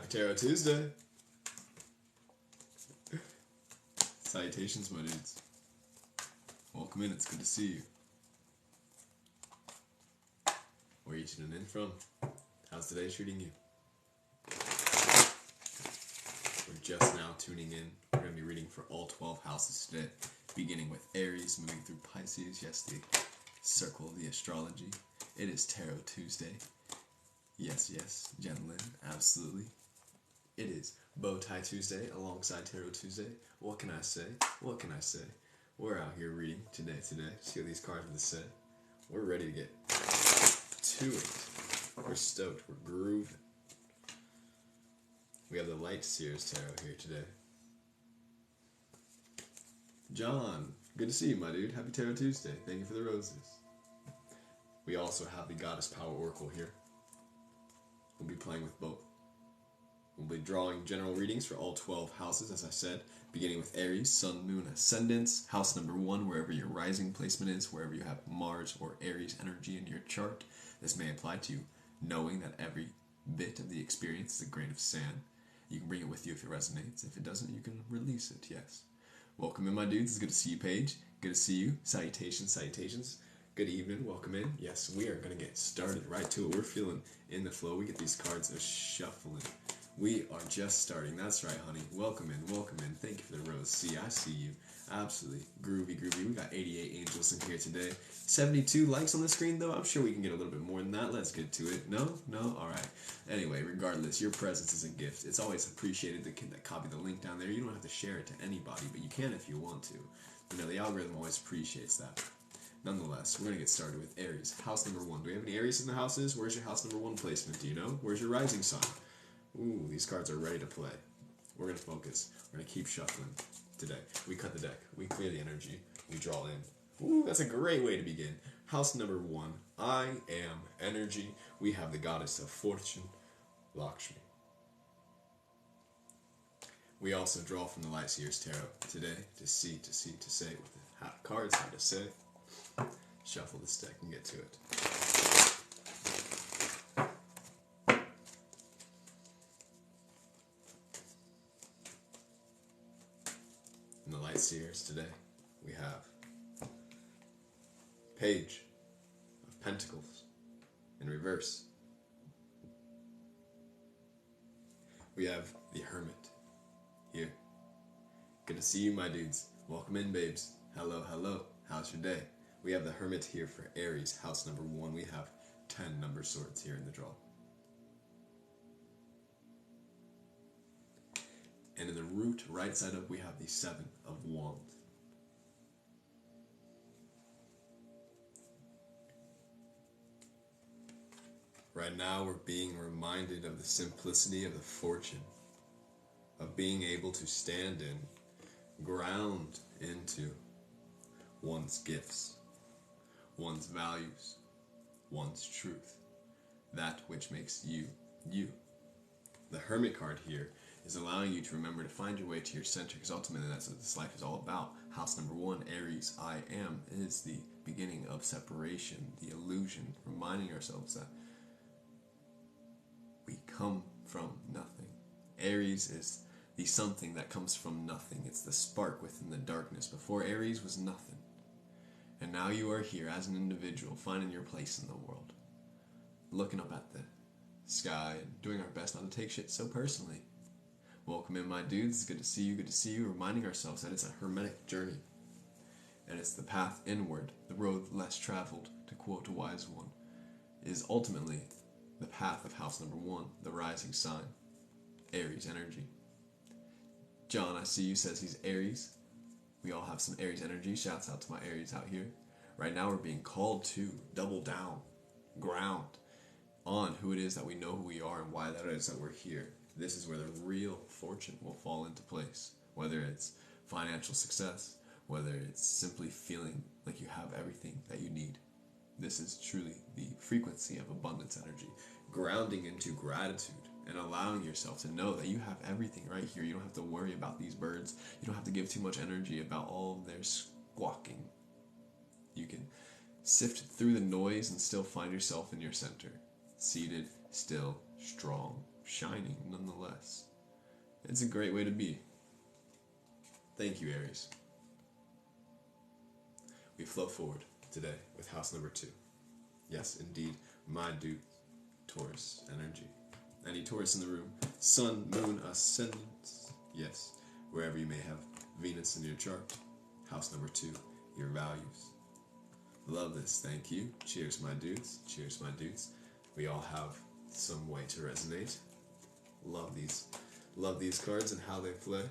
Happy Tarot Tuesday! Salutations, my dudes. Welcome in, it's good to see you. Where are you tuning in from? How's today treating you? We're just now tuning in. We're going to be reading for all 12 houses today, beginning with Aries, moving through Pisces. Yes, the circle of the astrology. It is Tarot Tuesday. Yes, yes, gentlemen, absolutely. It is Bowtie Tuesday alongside Tarot Tuesday. What can I say? What can I say? We're out here reading today. See what these cards have to say. We're ready to get to it. We're stoked. We're grooving. We have the Light Seers Tarot here today. John, good to see you, my dude. Happy Tarot Tuesday. Thank you for the roses. We also have the Goddess Power Oracle here. We'll be playing with both. We'll be drawing general readings for all 12 houses, as I said, beginning with Aries, Sun, Moon, Ascendants, house number 1, wherever your rising placement is, wherever you have Mars or Aries energy in your chart. This may apply to you, knowing that every bit of the experience is a grain of sand. You can bring it with you if it resonates. If it doesn't, you can release it, yes. Welcome in, my dudes. It's good to see you, Paige. Good to see you. Salutations, salutations. Good evening. Welcome in. Yes, we are going to get started right to it. We're feeling in the flow. We get these cards shuffling. We are just starting. That's right, honey. Welcome in. Welcome in. Thank you for the rose. See, I see you. Absolutely. Groovy, groovy. We got 88 angels in here today. 72 likes on the screen, though. I'm sure we can get a little bit more than that. Let's get to it. No? No? All right. Anyway, regardless, your presence is a gift. It's always appreciated that copy the link down there. You don't have to share it to anybody, but you can if you want to. You know, the algorithm always appreciates that. Nonetheless, we're going to get started with Aries. House number 1. Do we have any Aries in the houses? Where's your house number 1 placement? Do you know? Where's your rising sign? Ooh, these cards are ready to play. We're going to focus. We're going to keep shuffling today. We cut the deck. We clear the energy. We draw in. Ooh, that's a great way to begin. House number 1. I am energy. We have the goddess of fortune, Lakshmi. We also draw from the Light Seers Tarot today to say what the cards have to say. Shuffle this deck and get to it. In the Light Seers today, we have Page of Pentacles in reverse. We have the Hermit here. Good to see you, my dudes. Welcome in, babes. Hello, hello. How's your day? We have the Hermit here for Aries, house number 1. We have 10 number swords here in the draw. And in the root, right side up, we have the 7 of Wands. Right now, we're being reminded of the simplicity of the fortune, of being able to stand in, ground into one's gifts, one's values, one's truth, that which makes you, you. The Hermit card here is allowing you to remember to find your way to your center, because ultimately that's what this life is all about. House number 1, Aries, I am, is the beginning of separation, the illusion, reminding ourselves that we come from nothing. Aries is the something that comes from nothing. It's the spark within the darkness. Before, Aries was nothing. And now you are here as an individual, finding your place in the world, looking up at the sky and doing our best not to take shit so personally. Welcome in, my dudes. It's good to see you. Good to see you. Reminding ourselves that it's a hermetic journey, and it's the path inward, the road less traveled, to quote a wise one, is ultimately the path of house number 1, the rising sign, Aries energy. John, I see you, says he's Aries. We all have some Aries energy. Shouts out to my Aries out here. Right now we're being called to double down, ground on who it is that we know who we are and why that is that we're here. This is where the real fortune will fall into place. Whether it's financial success, whether it's simply feeling like you have everything that you need. This is truly the frequency of abundance energy. Grounding into gratitude and allowing yourself to know that you have everything right here. You don't have to worry about these birds. You don't have to give too much energy about all of their squawking. You can sift through the noise and still find yourself in your center. Seated, still, strong, shining nonetheless. It's a great way to be. Thank you, Aries. We flow forward today with house number 2. Yes, indeed, my dude, Taurus energy. Any Taurus in the room, Sun, Moon, Ascendants. Yes, wherever you may have Venus in your chart. House number 2, your values. Love this, thank you. Cheers, my dudes. Cheers, my dudes. We all have some way to resonate. Love these cards and how they play.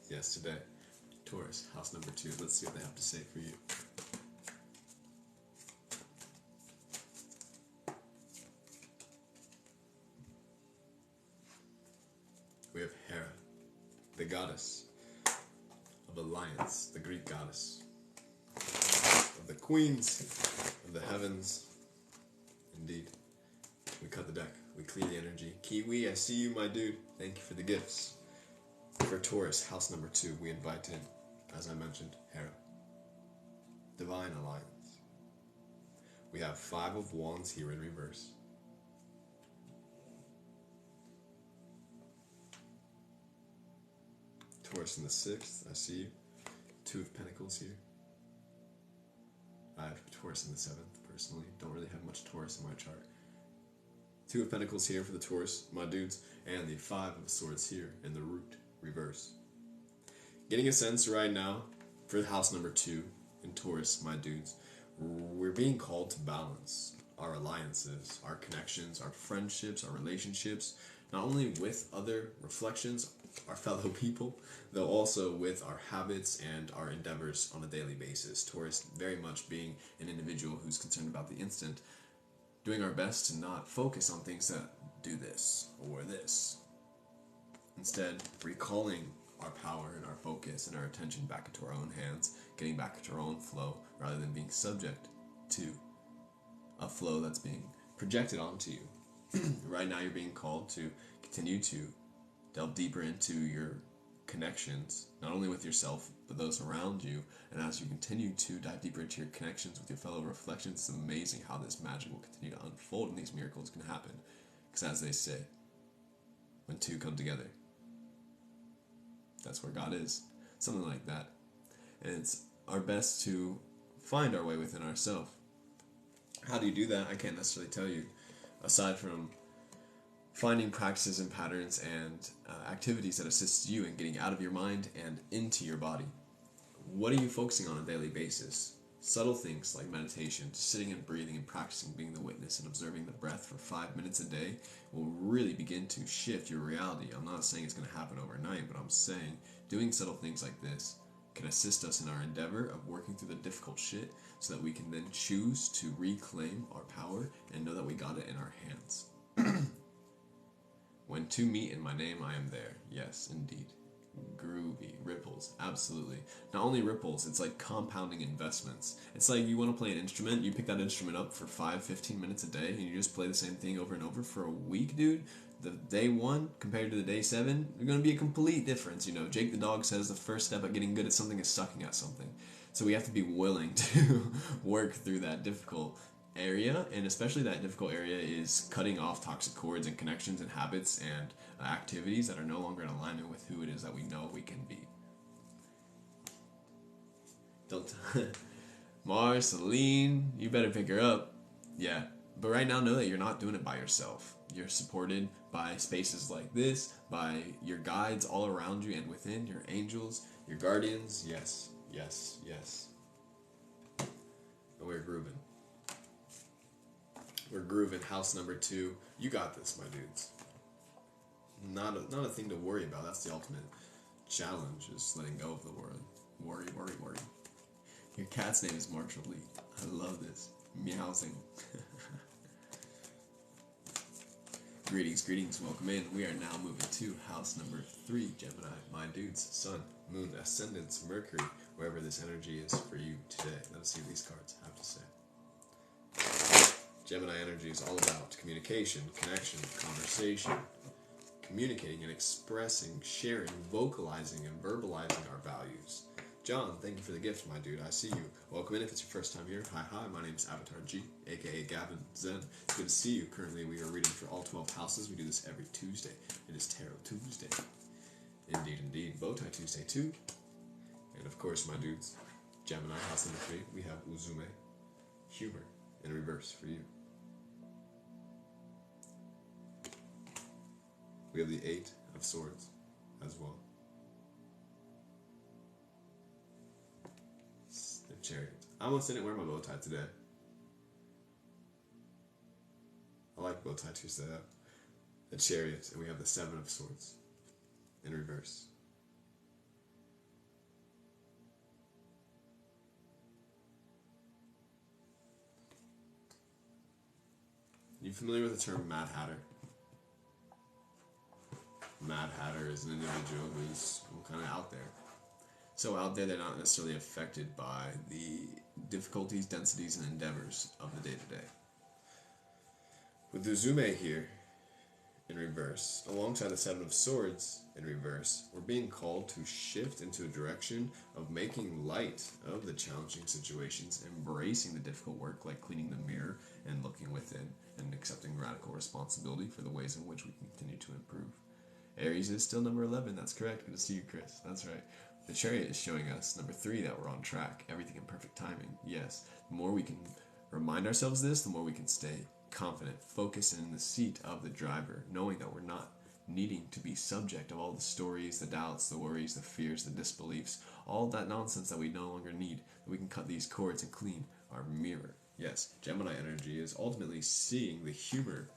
Yes, today, Taurus, house number 2. Let's see what they have to say for you. We have Hera, the goddess of alliance, the Greek goddess of the queens of the heavens. Indeed. We cut the deck. We clear the energy. Kiwi, I see you, my dude. Thank you for the gifts. For Taurus, house number 2, we invite in, as I mentioned, Hera. Divine alliance. We have 5 of Wands here in reverse. Taurus in the 6th, I see you. 2 of Pentacles here. I have Taurus in the 7th, personally. Don't really have much Taurus in my chart. 2 of Pentacles here for the Taurus, my dudes, and the 5 of Swords here in the root, reverse. Getting a sense right now for house number 2 in Taurus, my dudes, we're being called to balance our alliances, our connections, our friendships, our relationships, not only with other reflections, our fellow people, though also with our habits and our endeavors on a daily basis. Taurus very much being an individual who's concerned about the instant, doing our best to not focus on things that do this or this. Instead, recalling our power and our focus and our attention back into our own hands, getting back into our own flow, rather than being subject to a flow that's being projected onto you. Right now you're being called to continue to delve deeper into your connections, not only with yourself, but those around you. And as you continue to dive deeper into your connections with your fellow reflections, it's amazing how this magic will continue to unfold and these miracles can happen. Because as they say, when 2 come together, that's where God is. Something like that. And it's our best to find our way within ourselves. How do you do that? I can't necessarily tell you. Aside from finding practices and patterns and activities that assist you in getting out of your mind and into your body. What are you focusing on a daily basis? Subtle things like meditation, sitting and breathing and practicing being the witness and observing the breath for 5 minutes a day will really begin to shift your reality. I'm not saying it's going to happen overnight, but I'm saying doing subtle things like this can assist us in our endeavor of working through the difficult shit so that we can then choose to reclaim our power and know that we got it in our hands. When 2 meet in my name, I am there. Yes, indeed. Groovy. Ripples. Absolutely. Not only ripples, it's like compounding investments. It's like you want to play an instrument, you pick that instrument up for 5-15 minutes a day, and you just play the same thing over and over for a week, dude. The day 1 compared to the day 7, there's going to be a complete difference. You know, Jake the dog says the first step at getting good at something is sucking at something. So we have to be willing to work through that difficult area, and especially that difficult area is cutting off toxic cords and connections and habits and activities that are no longer in alignment with who it is that we know we can be. Don't Mars, Celine, you better pick her up. Yeah, but right now know that you're not doing it by yourself. You're supported by spaces like this, by your guides all around you and within, your angels, your guardians. Yes, yes, yes. And we're grooving. We're grooving. House number 2. You got this, my dudes. Not a thing to worry about. That's the ultimate challenge, is letting go of the worry. Worry. Your cat's name is Marshall Lee. I love this. Meowsing. Greetings, welcome in. We are now moving to house number 3, Gemini. My dudes, Sun, Moon, Ascendants, Mercury, wherever this energy is for you today. Let's see what these cards have to say. Gemini energy is all about communication, connection, conversation, communicating and expressing, sharing, vocalizing, and verbalizing our values. John, thank you for the gift, my dude. I see you. Welcome in if it's your first time here. Hi, my name is Avatar G, aka Gavin Zen. It's good to see you. Currently, we are reading for all 12 houses. We do this every Tuesday. It is Tarot Tuesday. Indeed, indeed. Bowtie Tuesday, too. And of course, my dudes, Gemini, house number 3, we have Uzume, humor, in reverse for you. We have the 8 of Swords as well. The Chariot. I almost didn't wear my bow tie today. I like bow tie Tuesday though. The Chariot, and we have the 7 of Swords in reverse. You familiar with the term Mad Hatter? Mad Hatter is an individual who's kind of out there. So out there, they're not necessarily affected by the difficulties, densities, and endeavors of the day-to-day. With Uzume here, in reverse, alongside the 7 of Swords, in reverse, we're being called to shift into a direction of making light of the challenging situations, embracing the difficult work like cleaning the mirror and looking within, and accepting radical responsibility for the ways in which we can continue to improve. Aries is still number 11, that's correct. Good to see you, Chris. That's right. The Chariot is showing us, number 3, that we're on track. Everything in perfect timing. Yes. The more we can remind ourselves this, the more we can stay confident, focused in the seat of the driver, knowing that we're not needing to be subject of all the stories, the doubts, the worries, the fears, the disbeliefs, all that nonsense that we no longer need. That we can cut these cords and clean our mirror. Yes, Gemini energy is ultimately seeing the humor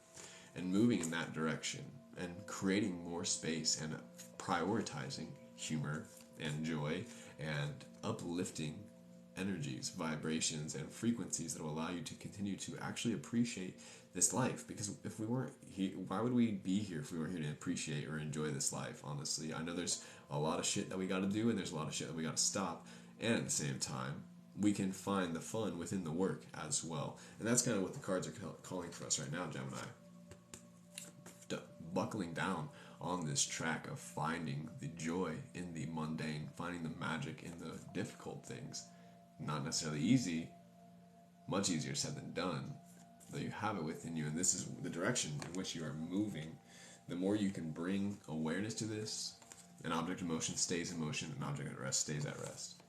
and moving in that direction and creating more space and prioritizing humor and joy and uplifting energies, vibrations, and frequencies that will allow you to continue to actually appreciate this life. Because if we weren't here, why would we be here if we weren't here to appreciate or enjoy this life, honestly? I know there's a lot of shit that we got to do and there's a lot of shit that we got to stop, and at the same time we can find the fun within the work as well. And that's kind of what the cards are calling for us right now, Gemini. Buckling down on this track of finding the joy in the mundane, finding the magic in the difficult things. Not necessarily easy, much easier said than done, though you have it within you, and this is the direction in which you are moving. The more you can bring awareness to this, an object in motion stays in motion, an object at rest stays at rest.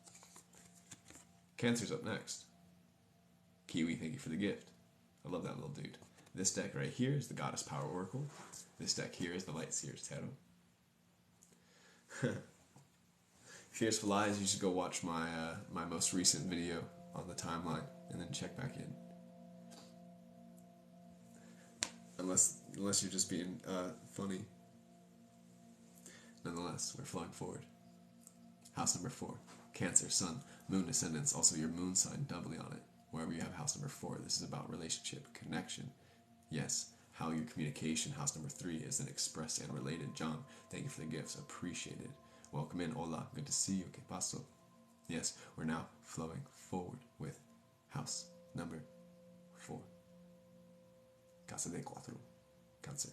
Cancer's up next. Kiwi, thank you for the gift. I love that little dude. This deck right here is the Goddess Power Oracle. This deck here is the Light Seer's Tarot. Fearful Eyes, you should go watch my my most recent video on the timeline and then check back in. Unless you're just being funny. Nonetheless, we're flowing forward. House number 4, Cancer, Sun, Moon, Ascendants, also your moon sign doubly on it. Wherever you have house number 4, this is about relationship, connection. Yes, how your communication, house number 3, is then expressed and related. John, thank you for the gifts, appreciated. Welcome in, hola, good to see you, que paso. Yes, we're now flowing forward with house number 4. Casa de Cuatro, Cancer.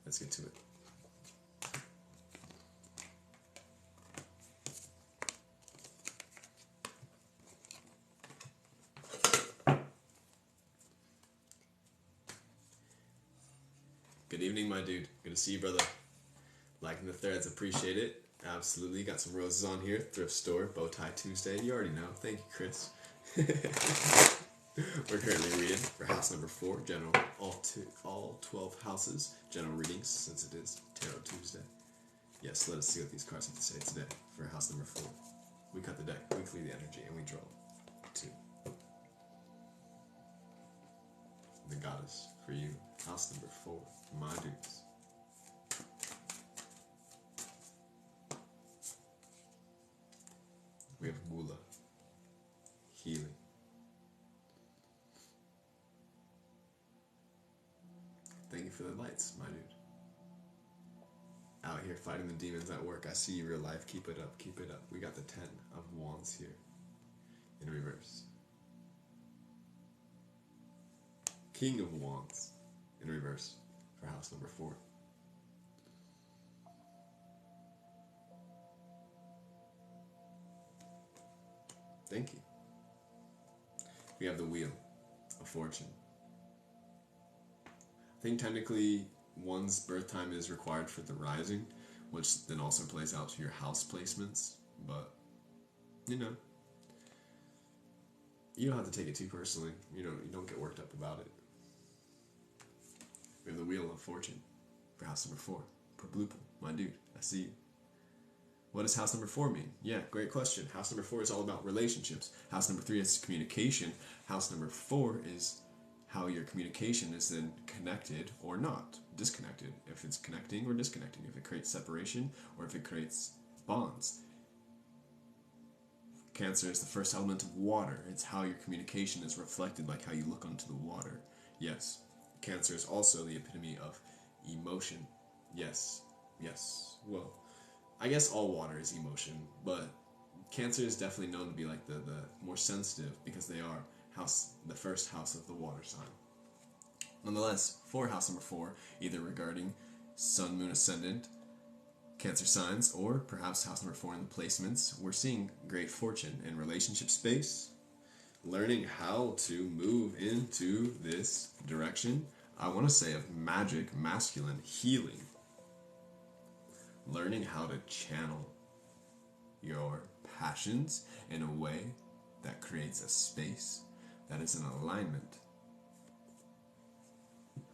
Let's get to it. Good evening, my dude. Good to see you, brother. Liking the threads, appreciate it. Absolutely. Got some roses on here. Thrift store, Bowtie Tuesday. You already know. Thank you, Chris. We're currently reading for house number 4, general, all 12 houses, general readings, since it is Tarot Tuesday. Yes, let us see what these cards have to say today for house number 4. We cut the deck, we clear the energy, and we draw 2. The Goddess for you, house number 4, my dudes. We have Gula, healing. Thank you for the lights, my dude. Out here fighting the demons at work. I see you real life. Keep it up, keep it up. We got the 10 of Wands here in reverse. King of Wands in reverse for house number 4. Thank you. We have the Wheel of Fortune. I think technically one's birth time is required for the rising, which then also plays out to your house placements, but, you know, you don't have to take it too personally. You don't get worked up about it. We have the Wheel of Fortune for house number 4. Per Bloople, my dude, I see you. What does house number 4 mean? Yeah, great question. House number 4 is all about relationships. House number 3 is communication. House number 4 is how your communication is then connected or not, disconnected. If it's connecting or disconnecting, if it creates separation or if it creates bonds. Cancer is the first element of water. It's how your communication is reflected, like how you look onto the water. Yes, Cancer is also the epitome of emotion. Yes, well, I guess all water is emotion, but Cancer is definitely known to be like the more sensitive because they are the first house of the water sign. Nonetheless, for house number 4, either regarding Sun, Moon, Ascendant, Cancer signs, or perhaps house number 4 in the placements, we're seeing great fortune in relationship space, learning how to move into this direction, I want to say, of magic, masculine, healing. Learning how to channel your passions in a way that creates a space that is in alignment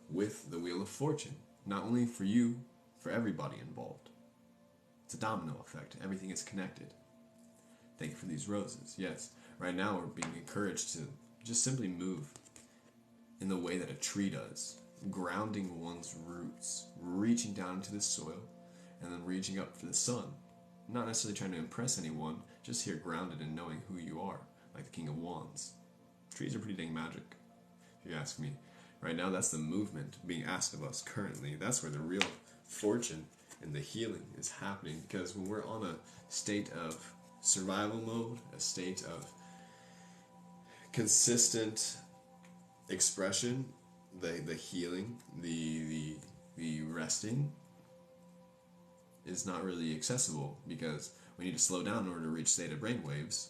with the Wheel of Fortune. Not only for you, for everybody involved. It's a domino effect. Everything is connected. Thank you for these roses. Yes, right now we're being encouraged to just simply move in the way that a tree does, grounding one's roots, reaching down into the soil, and then reaching up for the sun. Not necessarily trying to impress anyone, just here grounded and knowing who you are, like the King of Wands. Trees are pretty dang magic, if you ask me. Right now, that's the movement being asked of us currently. That's where the real fortune and the healing is happening, because when we're on a state of survival mode, a state of consistent expression, the healing, the resting is not really accessible, because we need to slow down in order to reach theta brainwaves.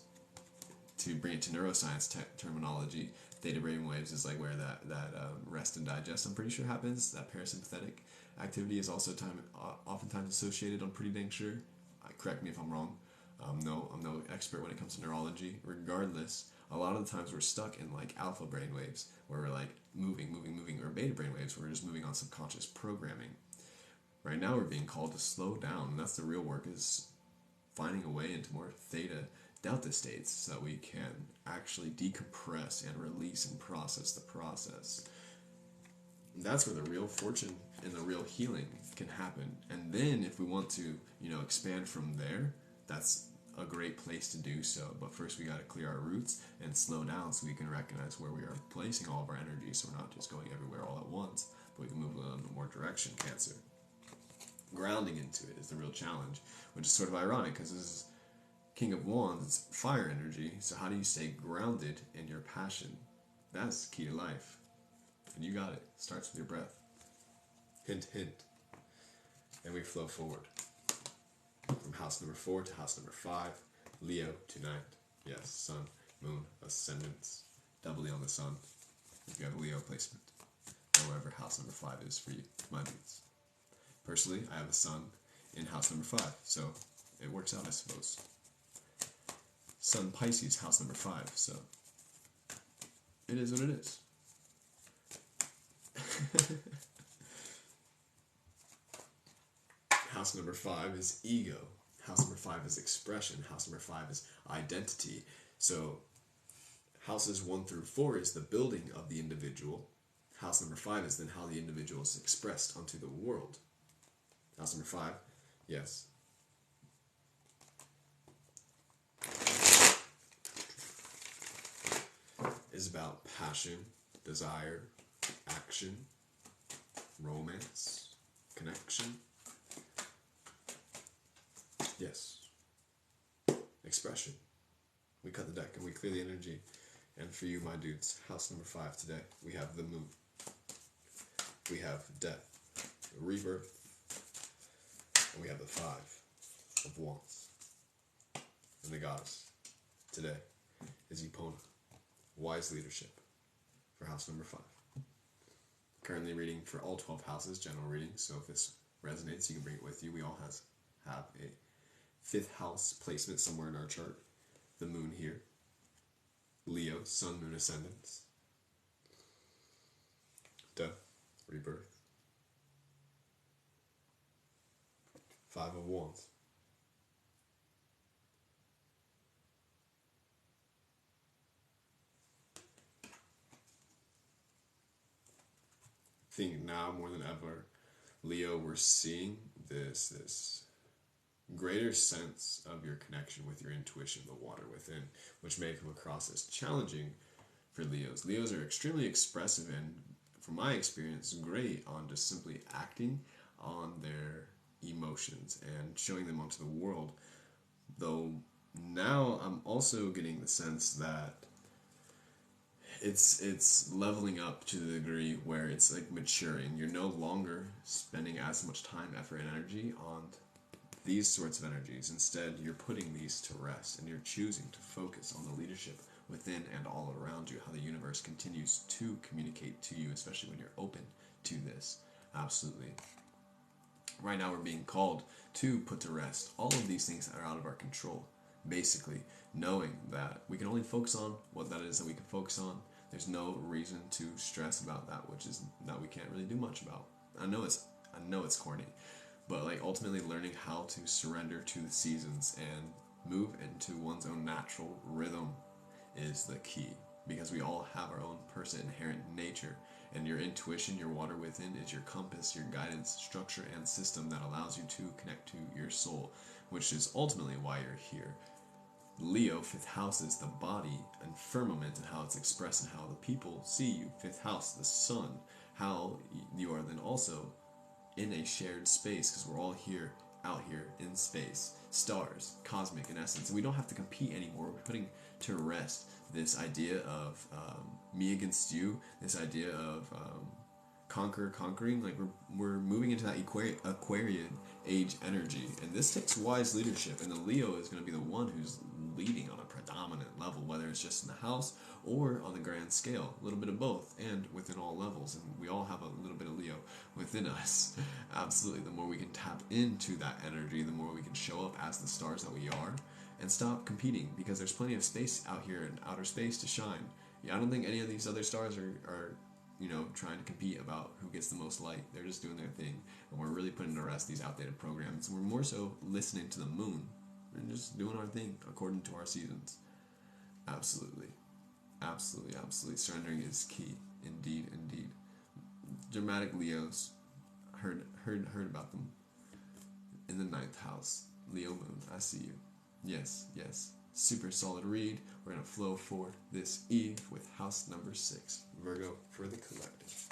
To bring it to neuroscience terminology, theta brainwaves is like where that rest and digest, I'm pretty sure, happens. That parasympathetic activity is also oftentimes associated, I'm pretty dang sure. Correct me if I'm wrong. I'm no expert when it comes to neurology. Regardless, a lot of the times we're stuck in like alpha brainwaves, where we're like moving, or beta brainwaves, where we're just moving on subconscious programming. Right now we're being called to slow down, and that's the real work, is finding a way into more theta delta states so that we can actually decompress and release and process the process. That's where the real fortune and the real healing can happen. And then if we want to, expand from there, that's a great place to do so. But first we got to clear our roots and slow down so we can recognize where we are placing all of our energy, so we're not just going everywhere all at once, but we can move a little bit more direction. Cancer. Grounding into it is the real challenge, which is sort of ironic because this is King of Wands, it's fire energy, so how do you stay grounded in your passion? That's key to life. And you got it. Starts with your breath. Hint, hint. And we flow forward. From house number 4 to house number 5. Leo tonight. Yes, Sun, Moon, Ascendants. Doubly on the Sun. If you have a Leo placement. However, house number 5 is for you, my dudes. Personally, I have a Sun in house number 5, so it works out, I suppose. Sun Pisces, house number 5, so it is what it is. House number 5 is ego. House number 5 is expression. House number 5 is identity. So houses 1 through 4 is the building of the individual. House number 5 is then how the individual is expressed onto the world. House number 5, yes. Is about passion, desire, action, romance, connection. Yes. Expression. We cut the deck and we clear the energy. And for you, my dudes, house number 5 today, we have the moon. We have death, rebirth, and we have the 5 of wands. And the goddess today. is Epona, wise leadership, for house number 5. Currently reading for all 12 houses, general reading, so if this resonates, you can bring it with you. We all have a 5th house placement somewhere in our chart. The moon here. Leo, sun, moon, ascendants. Death, rebirth. 5 of Wands. I think now more than ever, Leo, we're seeing this greater sense of your connection with your intuition, the water within, which may come across as challenging for Leos. Leos are extremely expressive and, from my experience, great on just simply acting on their emotions and showing them onto the world. Though now I'm also getting the sense that it's leveling up to the degree where it's like maturing. You're no longer spending as much time, effort, and energy on these sorts of energies. Instead, you're putting these to rest, and you're choosing to focus on the leadership within and all around you, how the universe continues to communicate to you, especially when you're open to this. Absolutely. Right now we're being called to put to rest all of these things that are out of our control. Basically, knowing that we can only focus on what that is that we can focus on. There's no reason to stress about that which is that we can't really do much about. I know it's corny, but like ultimately learning how to surrender to the seasons and move into one's own natural rhythm is the key, because we all have our own inherent nature, and your intuition, your water within, is your compass, your guidance, structure, and system that allows you to connect to your soul, which is ultimately why you're here. Leo, 5th house, is the body and firmament and how it's expressed and how the people see you. 5th house, the sun, how you are then also in a shared space, because we're all here, out here in space, stars, cosmic in essence, and we don't have to compete anymore. We're putting to rest this idea of me against you, this idea of conquering. Like we're moving into that Aquarian age energy, and this takes wise leadership, and the Leo is going to be the one who's leading on a predominant level, whether it's just in the house or on the grand scale, a little bit of both, and within all levels. And we all have a little bit of Leo within us. Absolutely. The more we can tap into that energy, the more we can show up as the stars that we are, and stop competing, because there's plenty of space out here in outer space to shine. Yeah, I don't think any of these other stars are trying to compete about who gets the most light. They're just doing their thing, and we're really putting to rest these outdated programs. And we're more so listening to the moon and just doing our thing according to our seasons. Absolutely. Absolutely, absolutely. Surrendering is key. Indeed, indeed. Dramatic Leos, heard about them in the 9th house. Leo moon, I see you. Yes, yes. Super solid read. We're going to flow for this eve with house number 6. Virgo for the collective.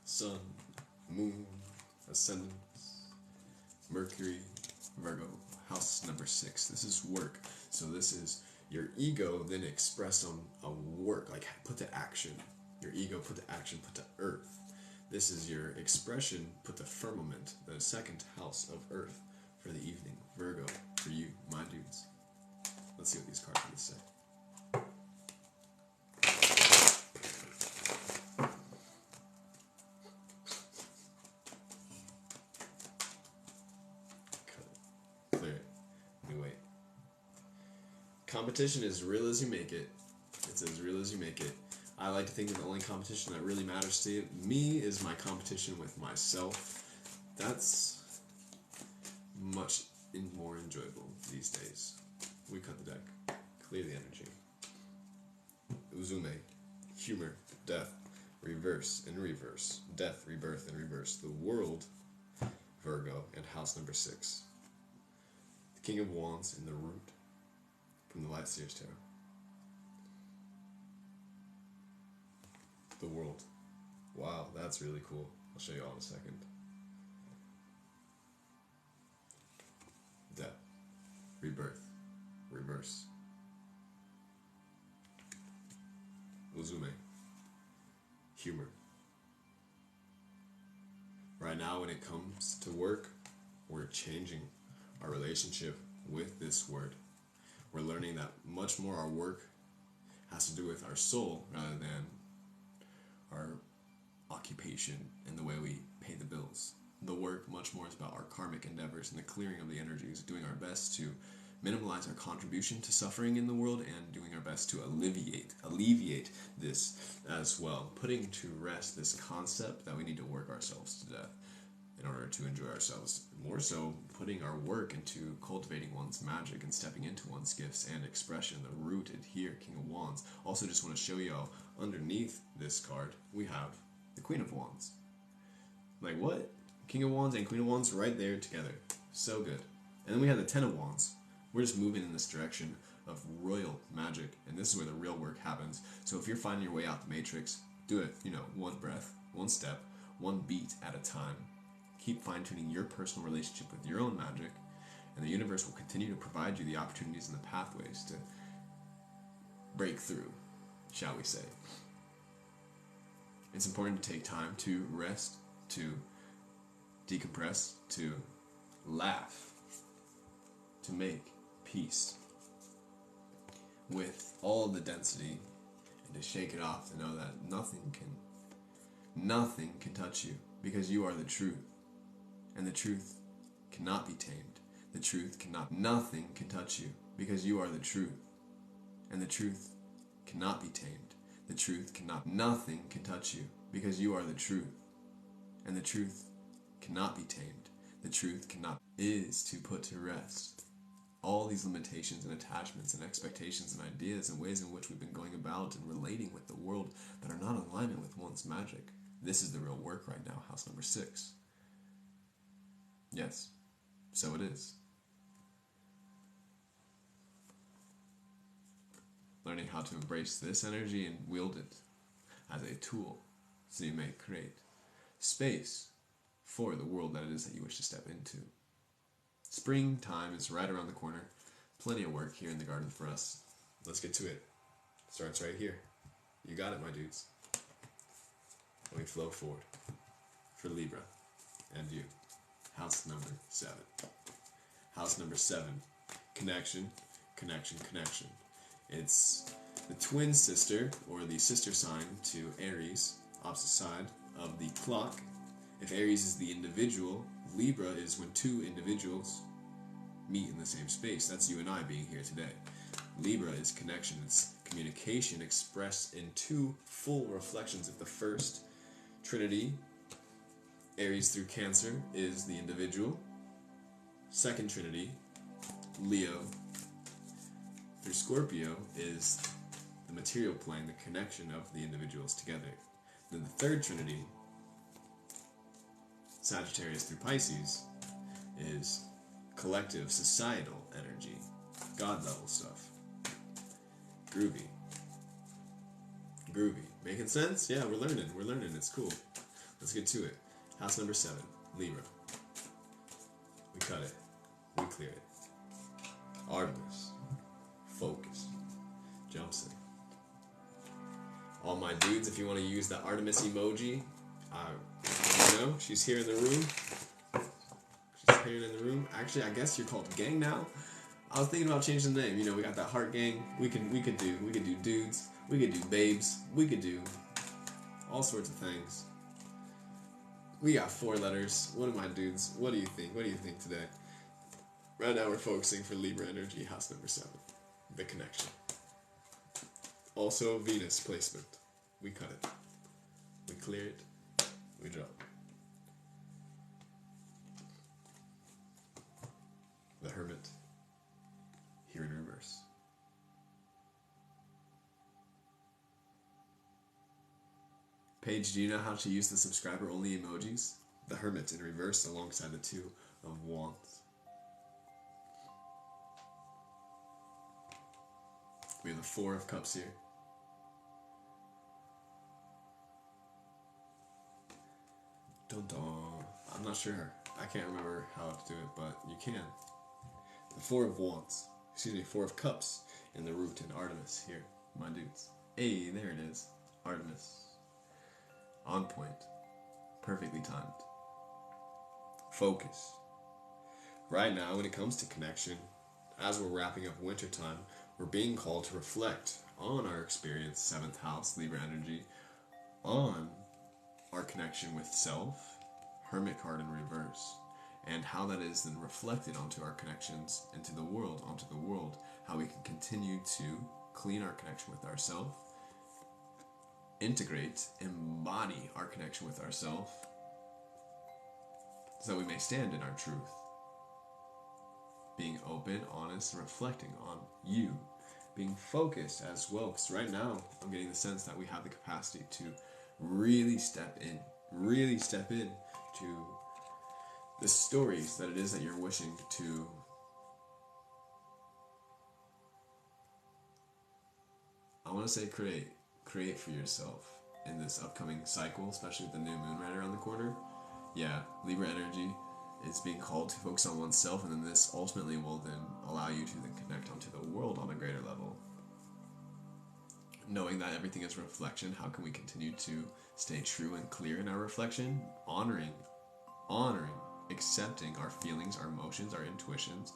Sun, moon, ascendants, Mercury, Virgo, house number 6. This is work. So this is your ego then expressed on a work, like put to action. Your ego put to action, put to earth. This is your expression put to firmament, the 2nd house of earth for the evening. Virgo, for you, my dudes. Let's see what these cards have to say. Clear it. Let me wait. Competition is real as you make it. It's as real as you make it. I like to think that the only competition that really matters to me is my competition with myself. That's much more enjoyable these days. We cut the deck. Clear the energy. Uzume. Humor. Death. Reverse and reverse. Death, rebirth, and reverse. The world. Virgo. And house number 6. The King of Wands in the root. From the Light Seers Tarot. The world. Wow, that's really cool. I'll show you all in a second. Death. Rebirth. Reverse. Uzume. Humor. Right now, when it comes to work, we're changing our relationship with this word. We're learning that much more our work has to do with our soul rather than our occupation and the way we pay the bills. The work much more is about our karmic endeavors and the clearing of the energies, doing our best to minimize our contribution to suffering in the world and doing our best to alleviate this as well. Putting to rest this concept that we need to work ourselves to death in order to enjoy ourselves. More so, putting our work into cultivating one's magic and stepping into one's gifts and expression. The rooted here, King of Wands. Also just want to show y'all, underneath this card, we have the Queen of Wands. Like what? King of Wands and Queen of Wands right there together. So good. And then we have the Ten of Wands. We're just moving in this direction of royal magic, and this is where the real work happens. So if you're finding your way out the matrix, do it, one breath, one step, one beat at a time. Keep fine-tuning your personal relationship with your own magic, and the universe will continue to provide you the opportunities and the pathways to break through, shall we say. It's important to take time to rest, to decompress, to laugh, to make peace with all the density, and to shake it off, to know that nothing can touch you, because you are the truth, and the truth cannot be tamed. The truth cannot, nothing can touch you, because you are the truth, and the truth cannot be tamed. The truth cannot, nothing can touch you, because you are the truth, and the truth cannot be tamed. The truth cannot, is to put to rest all these limitations and attachments and expectations and ideas and ways in which we've been going about and relating with the world that are not in alignment with one's magic. This is the real work right now, house number 6. Yes, so it is. Learning how to embrace this energy and wield it as a tool so you may create space for the world that it is that you wish to step into. Springtime is right around the corner. Plenty of work here in the garden for us. Let's get to it. Starts right here. You got it, my dudes. And we flow forward for Libra and you. House number 7. House number 7. Connection, connection, connection. It's the twin sister, or the sister sign to Aries, opposite side of the clock. If Aries is the individual, Libra is when two individuals meet in the same space. That's you and I being here today. Libra is connection, it's communication expressed in two full reflections of the first trinity. Aries through Cancer is the individual. Second trinity, Leo through Scorpio, is the material plane, the connection of the individuals together. Then the third trinity, Sagittarius through Pisces, is collective societal energy, God level stuff. Groovy. Making sense? Yeah, we're learning, it's cool. Let's get to it. House number 7, Libra. We cut it, we clear it. Artemis, focus, jumps in. All my dudes, if you want to use the Artemis emoji, she's here in the room. Actually, I guess you're called gang now. I was thinking about changing the name. We got that heart gang. We could do dudes. We could do babes. We could do all sorts of things. We got 4 letters. What are my dudes? What do you think? What do you think today? Right now we're focusing for Libra energy, house number 7, the connection. Also Venus placement. We cut it. We clear it. We drop. The Hermit, here in reverse. Paige, do you know how to use the subscriber-only emojis? The Hermit in reverse alongside the 2 of Wands. We have the 4 of Cups here. Dun dun. I'm not sure. I can't remember how to do it, but you can. The 4 of Wands. 4 of Cups in the root in Artemis here, my dudes. Hey, there it is. Artemis. On point. Perfectly timed. Focus. Right now, when it comes to connection, as we're wrapping up wintertime, we're being called to reflect on our experience, 7th house, Libra energy, on our connection with self, Hermit card in reverse, and how that is then reflected onto our connections into the world, how we can continue to clean our connection with ourself, integrate, embody our connection with ourself, so that we may stand in our truth, being open, honest, and reflecting on you, being focused as well, because right now I'm getting the sense that we have the capacity to really step in to the stories that it is that you're wishing to create for yourself in this upcoming cycle, especially with the new moon right around the corner. Yeah, Libra energy is being called to focus on oneself, and then this ultimately will then allow you to then connect onto the world on a greater level. Knowing that everything is reflection, how can we continue to stay true and clear in our reflection? Honoring, accepting our feelings, our emotions, our intuitions,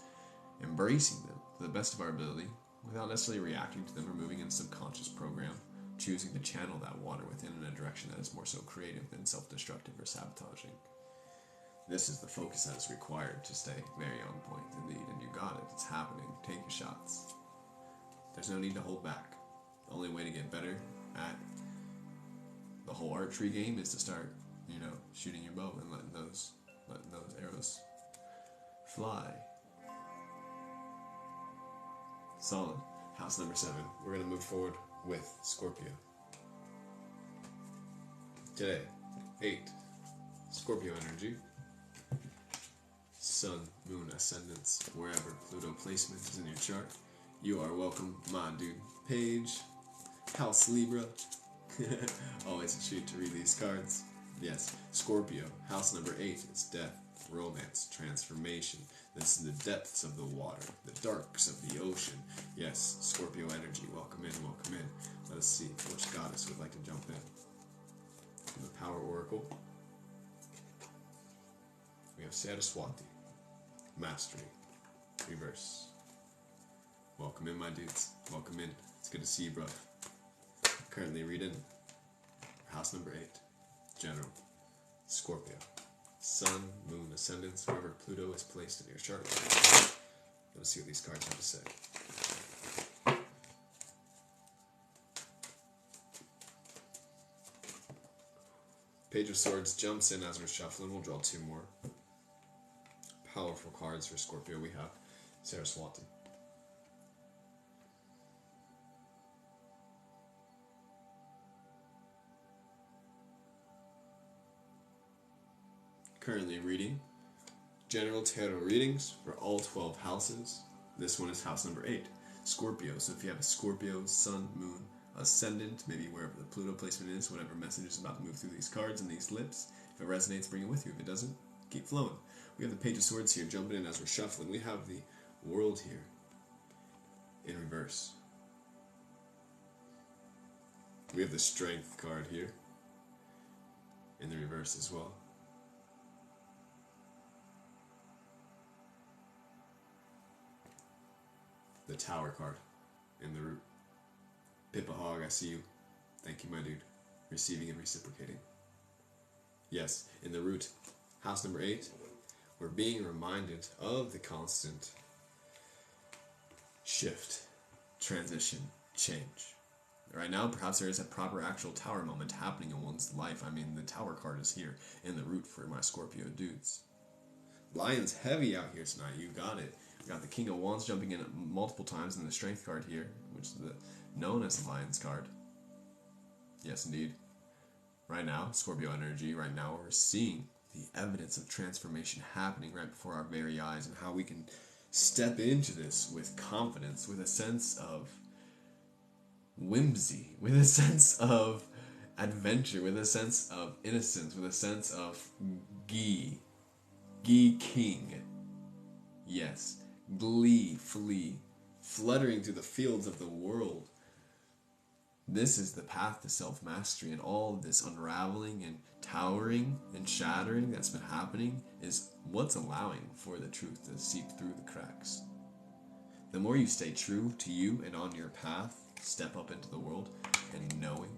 embracing them to the best of our ability without necessarily reacting to them or moving in subconscious program, choosing to channel that water within in a direction that is more so creative than self-destructive or sabotaging. This is the focus that is required to stay very on point indeed, and you got it. It's happening. Take your shots. There's no need to hold back. The only way to get better at the whole archery game is to start, shooting your bow and letting those arrows fly. Solid. House number 7. We're going to move forward with Scorpio. Today, 8. Scorpio energy. Sun, Moon, Ascendants, wherever Pluto placement is in your chart. You are welcome, my dude. Page, House Libra. Always a treat to read these cards. Yes, Scorpio, house number 8 is death, romance, transformation. This is the depths of the water, the darks of the ocean. Yes, Scorpio energy, welcome in, welcome in. Let us see which goddess would like to jump in. From the Power Oracle, we have Saraswati, Mastery, reverse. Welcome in, my dudes. Welcome in. It's good to see you, bro. Currently reading house number 8, General, Scorpio, Sun, Moon, Ascendants, wherever Pluto is placed in your chart. Let's see what these cards have to say. Page of Swords jumps in as we're shuffling. We'll draw 2 more. Powerful cards for Scorpio. We have Saraswati. Currently reading general tarot readings for all 12 houses. This one is house number 8, Scorpio. So if you have a Scorpio, Sun, Moon, Ascendant, maybe wherever the Pluto placement is, whatever message is about to move through these cards and these lips, if it resonates, bring it with you. If it doesn't, keep flowing. We have the Page of Swords here jumping in as we're shuffling. We have the World here in reverse. We have the Strength card here in the reverse as well. The Tower card in the root. Pippa Hog, I see you. Thank you, my dude. Receiving and reciprocating. Yes, in the root, house number 8, we're being reminded of the constant shift, transition, change. Right now, perhaps there is a proper actual tower moment happening in one's life. I mean, the Tower card is here in the root for my Scorpio dudes. Lion's heavy out here tonight. You got it. We got the King of Wands jumping in multiple times, and the Strength card here, which is known as the Lion's card. Yes, indeed. Right now, Scorpio energy, right now we're seeing the evidence of transformation happening right before our very eyes, and how we can step into this with confidence, with a sense of whimsy, with a sense of adventure, with a sense of innocence, with a sense of ghee king. Yes, gleefully fluttering through the fields of the world. This is the path to self-mastery, and all of this unraveling and towering and shattering that's been happening is what's allowing for the truth to seep through the cracks. The more you stay true to you and on your path, step up into the world, and knowing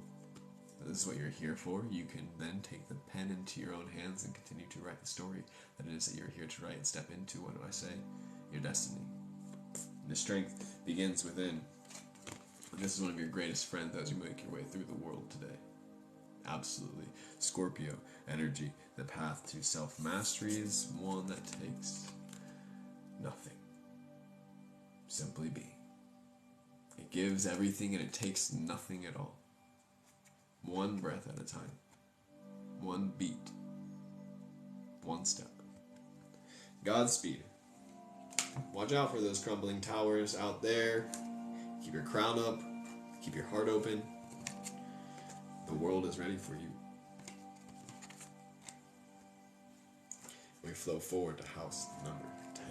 that this is what you're here for, you can then take the pen into your own hands and continue to write the story that it is that you're here to write and step into, what do I say? Your destiny. And the strength begins within. And this is one of your greatest friends as you make your way through the world today. Absolutely. Scorpio energy. The path to self-mastery is one that takes nothing. Simply be. It gives everything and it takes nothing at all. One breath at a time. One beat. One step. Godspeed. Watch out for those crumbling towers out there. Keep your crown up. Keep your heart open. The world is ready for you. We flow forward to house number 10.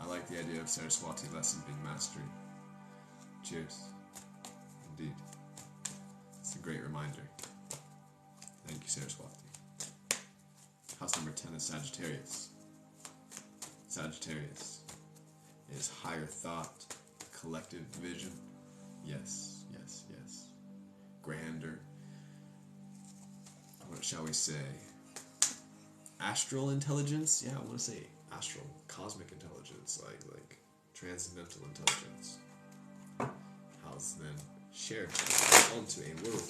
I like the idea of Saraswati lesson being mastery. Cheers. Indeed. It's a great reminder. Thank you, Saraswati. House number 10 is Sagittarius. Sagittarius is higher thought, collective vision. Yes, yes, yes. Grander. What shall we say? Astral intelligence? Yeah, I want to say astral, cosmic intelligence, like transcendental intelligence. How's then shared onto a world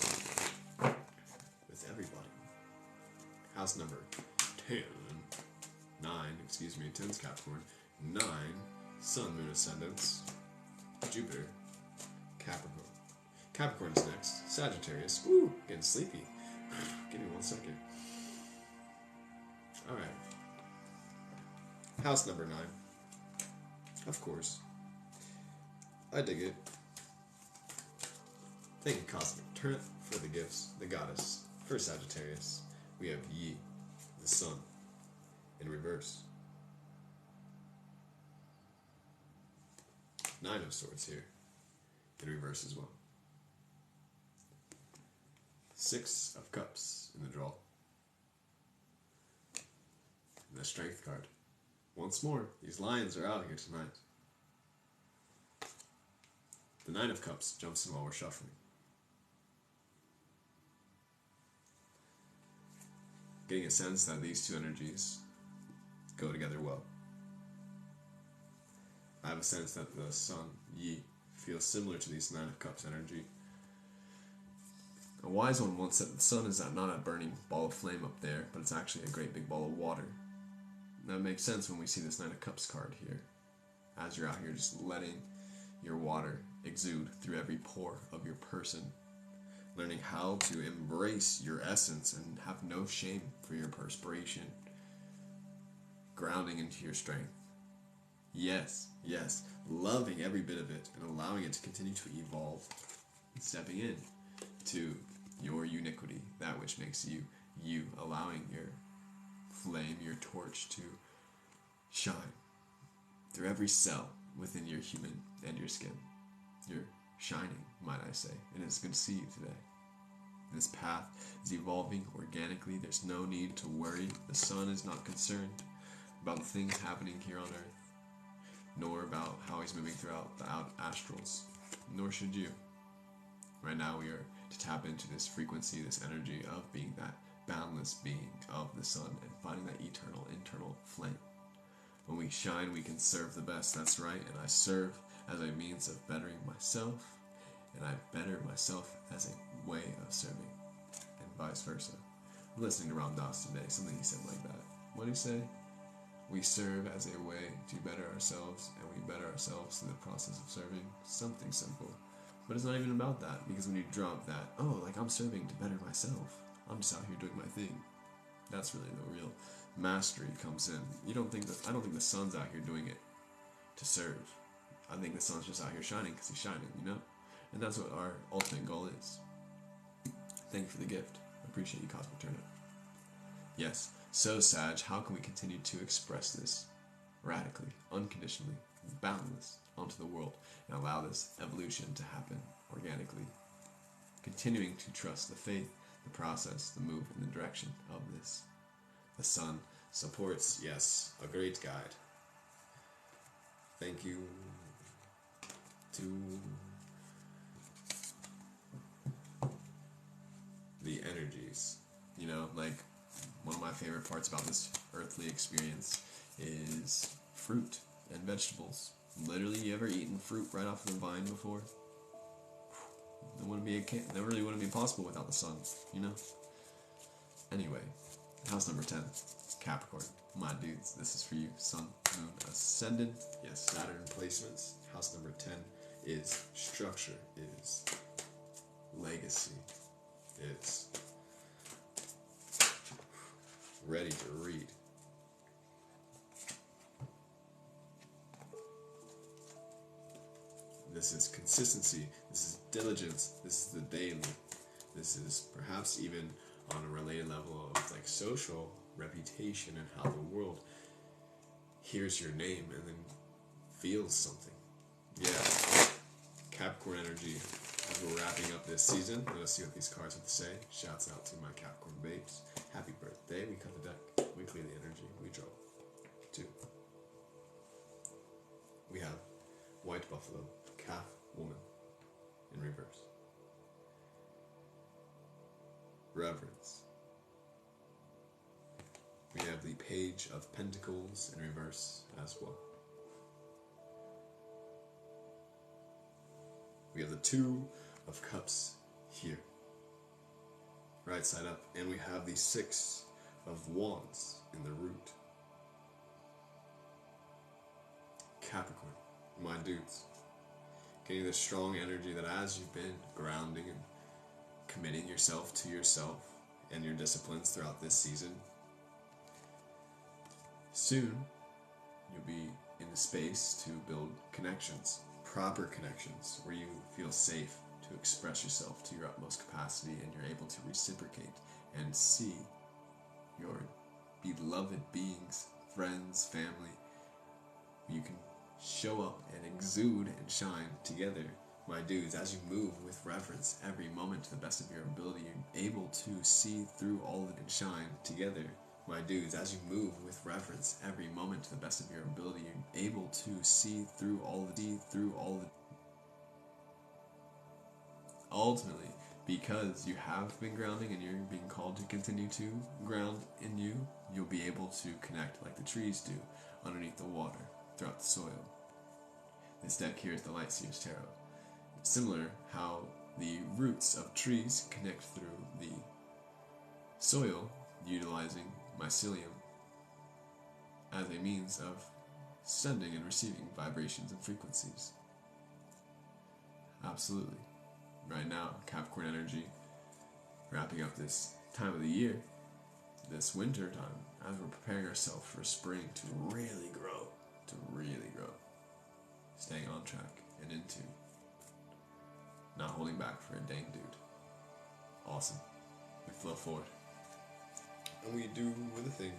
with everybody. House number 10, 10's Capricorn, 9, Sun, Moon, Ascendants, Jupiter, Capricorn. Capricorn is next, Sagittarius, ooh, getting sleepy. Give me 1 second. Alright. House number 9. Of course. I dig it. Thank you, Cosmic Turret, for the gifts. The Goddess. For Sagittarius, we have Yi, the Sun, in reverse. 9 of Swords here, in reverse as well. 6 of Cups in the draw. And the Strength card. Once more, these lions are out here tonight. The 9 of Cups jumps in while we're shuffling. Getting a sense that these two energies go together well. I have a sense that the Sun, Yi, feels similar to these 9 of Cups energy. A wise one once said the sun is not a burning ball of flame up there, but it's actually a great big ball of water. And that makes sense when we see this 9 of Cups card here. As you're out here just letting your water exude through every pore of your person. Learning how to embrace your essence and have no shame for your perspiration. Grounding into your strength. Yes, yes, loving every bit of it and allowing it to continue to evolve. Stepping in to your uniquity, that which makes you, you, allowing your flame, your torch to shine through every cell within your human and your skin. You're shining, might I say, and it's good to see you today. This path is evolving organically. There's no need to worry. The sun is not concerned about the things happening here on earth, nor about how he's moving throughout the astrals, nor should you. Right now we are to tap into this frequency, this energy of being that boundless being of the sun and finding that eternal internal flame. When we shine, we can serve the best, that's right, and I serve as a means of bettering myself, and I better myself as a way of serving, and vice versa. I'm listening to Ram Dass today, something he said like that. What did he say? We serve as a way to better ourselves, and we better ourselves through the process of serving. Something simple. But it's not even about that, because when you drop that, oh, like I'm serving to better myself, I'm just out here doing my thing. That's really the real mastery comes in. I don't think the sun's out here doing it to serve. I think the sun's just out here shining because he's shining, you know? And that's what our ultimate goal is. Thank you for the gift. I appreciate you, Cosmic Turnip. Yes, so Sag, how can we continue to express this radically, unconditionally, boundless onto the world and allow this evolution to happen organically? Continuing to trust the faith, the process, the move, and the direction of this. The sun Supports, yes, a great guide. Thank you to the energies. You know, like, one of my favorite parts about this earthly experience is fruit and vegetables. Literally, you ever eaten fruit right off the vine before? That really wouldn't be possible without the sun, you know? Anyway, house number 10, Capricorn. My dudes, this is for you. Sun, Moon, Ascendant. Yes, Saturn placements. House number 10 is structure, is legacy, is ready to read. This is consistency, this is diligence, this is the daily. This is perhaps even on a related level of like social reputation and how the world hears your name and then feels something. Yeah, Capricorn energy as we're wrapping up this season. Let's see what these cards have to say. Shouts out to my Capricorn babes. Happy birthday. We cut the deck. We clear the energy. We draw. 2. We have White Buffalo, Calf, Woman in reverse. Reverence. We have the Page of Pentacles in reverse as well. We have the Two of Cups here, right side up, and we have the Six of Wands in the root. Capricorn, my dudes, getting this strong energy that as you've been grounding and committing yourself to yourself and your disciplines throughout this season, soon you'll be in the space to build connections, proper connections, where you feel safe to express yourself to your utmost capacity and you're able to reciprocate and see your beloved beings, friends, family. You can show up and exude and shine together. My dudes, as you move with reverence every moment to the best of your ability, you're able to see through all of it and shine together. My dudes, as you move with reverence every moment to the best of your ability, you're able to see through all of it. Ultimately, because you have been grounding and you're being called to continue to ground in you, you'll be able to connect like the trees do underneath the water, throughout the soil. This deck here is the Light Seers Tarot. Similar how the roots of trees connect through the soil, utilizing mycelium as a means of sending and receiving vibrations and frequencies. Absolutely. Right now, Capricorn energy, wrapping up this time of the year, this winter time, as we're preparing ourselves for spring to really grow. Staying on track and into, not holding back for a dang dude. Awesome. We flow forward. And we do the thing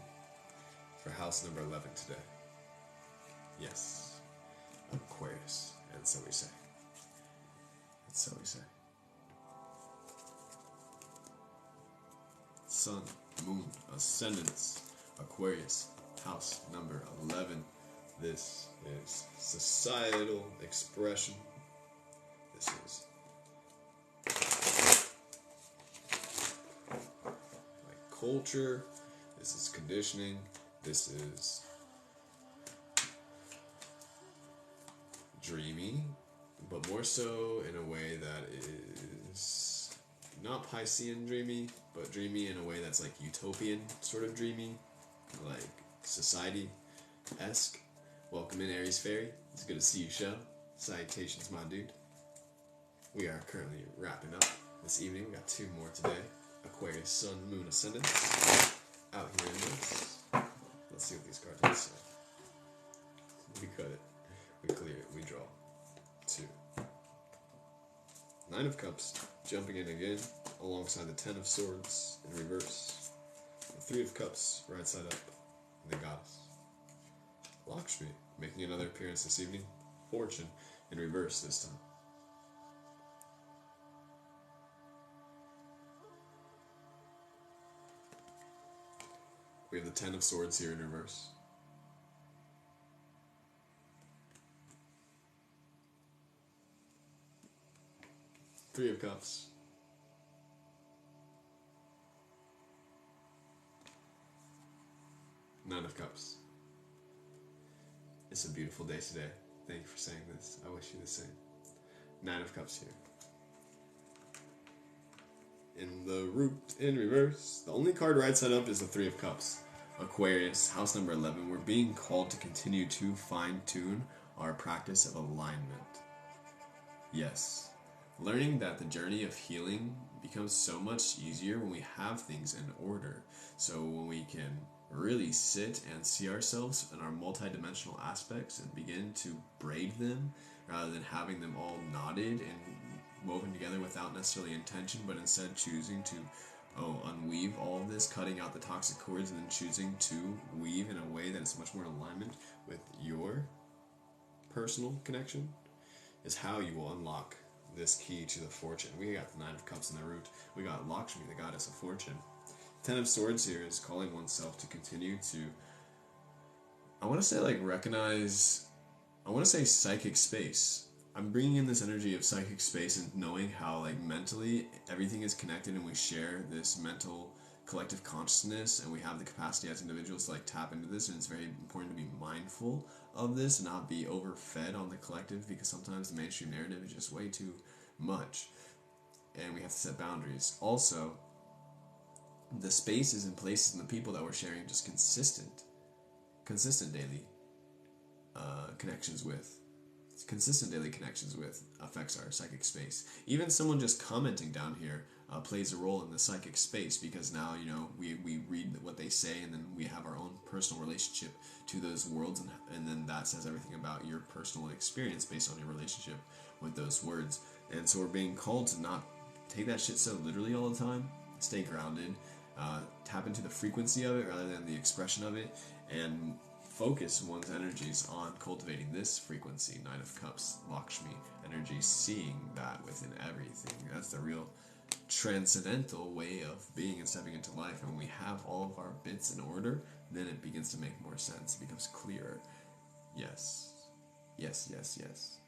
for house number 11 today. Yes, Aquarius, and so we say. And so we say. Sun, Moon, Ascendants, Aquarius, house number 11. This is societal expression. This is like culture. This is conditioning. This is dreamy, but more so in a way that is not Piscean dreamy, but dreamy in a way that's like utopian sort of dreamy, like society-esque. Welcome in, Aries Fairy. It's good to see you, Shell. Salutations, my dude. We are currently wrapping up this evening. We got 2 more today. Aquarius, Sun, Moon, Ascendant. Out here in this. Let's see what these cards have to say. We cut it. We clear it. We draw. 2. 9 of Cups. Jumping in again. Alongside the 10 of Swords in reverse. The 3 of Cups. Right side up. And the Goddess. Lakshmi, making another appearance this evening. Fortune, in reverse this time. We have the Ten of Swords here in reverse. Three of Cups. Nine of Cups. It's a beautiful day today. Thank you for saying this. I wish you the same. Nine of Cups here. In the root, in reverse. The only card right side up is the Three of Cups. Aquarius, house number 11. We're being called to continue to fine-tune our practice of alignment. Yes. Learning that the journey of healing becomes so much easier when we have things in order. So when we can really sit and see ourselves in our multidimensional aspects and begin to braid them rather than having them all knotted and woven together without necessarily intention, but instead choosing to unweave all of this, cutting out the toxic cords, and then choosing to weave in a way that is much more in alignment with your personal connection, is how you will unlock this key to the fortune. We got the Nine of Cups in the root. We got Lakshmi, the goddess of fortune. Ten of Swords here is calling oneself to continue to, I want to say, like, recognize, I want to say psychic space. I'm bringing in this energy of psychic space and knowing how, like, mentally everything is connected and we share this mental collective consciousness, and we have the capacity as individuals to, like, tap into this, and it's very important to be mindful of this and not be overfed on the collective, because sometimes the mainstream narrative is just way too much and we have to set boundaries. Also, the spaces and places and the people that we're sharing just consistent daily connections with. Consistent daily connections with affects our psychic space. Even someone just commenting down here plays a role in the psychic space, because now, you know, we read what they say, and then we have our own personal relationship to those worlds, and then that says everything about your personal experience based on your relationship with those words. And so we're being called to not take that shit so literally all the time. Stay grounded, tap into the frequency of it rather than the expression of it, and focus one's energies on cultivating this frequency, Nine of Cups, Lakshmi energy, seeing that within everything. That's the real transcendental way of being and stepping into life. And when we have all of our bits in order, then it begins to make more sense. It becomes clearer. Yes. Yes, yes, yes.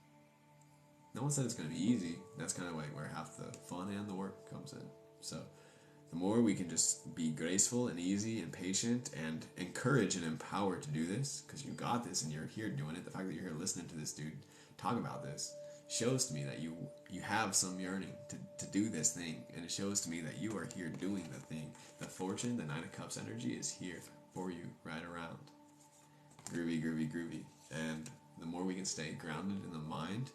No one said it's going to be easy. That's kind of like where half the fun and the work comes in. So the more we can just be graceful and easy and patient and encourage and empower to do this, because you got this and you're here doing it. The fact that you're here listening to this dude talk about this shows to me that you have some yearning to do this thing, and it shows to me that you are here doing the thing. The fortune, the Nine of Cups energy is here for you, right around. Groovy, groovy, groovy. And the more we can stay grounded in the mind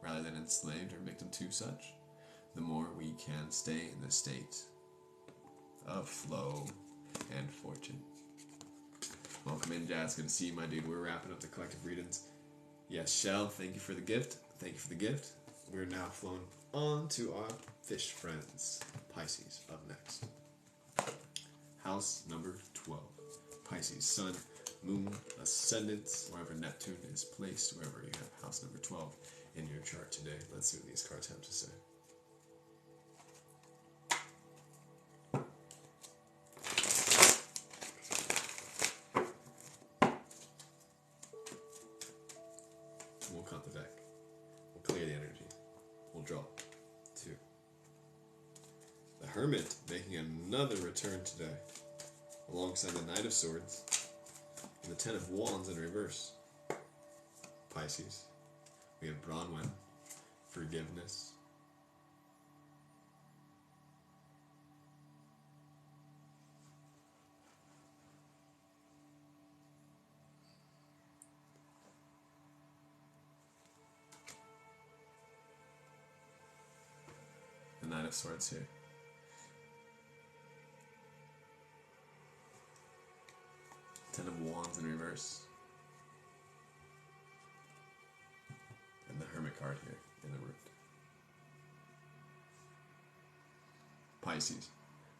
rather than enslaved or victim to such, the more we can stay in the state of flow and fortune. Welcome in, Jazz. Good to see you, my dude. We're wrapping up the collective readings. Yes, Shell, thank you for the gift. Thank you for the gift. We're now flowing on to our fish friends. Pisces up next. House number 12. Pisces, Sun, Moon, Ascendants, wherever Neptune is placed, wherever you have house number 12 in your chart today. Let's see what these cards have to say. We'll cut the deck. We'll clear the energy. We'll draw. 2. The Hermit making another return today, alongside the Knight of Swords and the Ten of Wands in reverse. Pisces. We have Bronwyn, forgiveness. The Knight of Swords here. Ten of Wands in reverse. And the Hermit card here in the root. Pisces.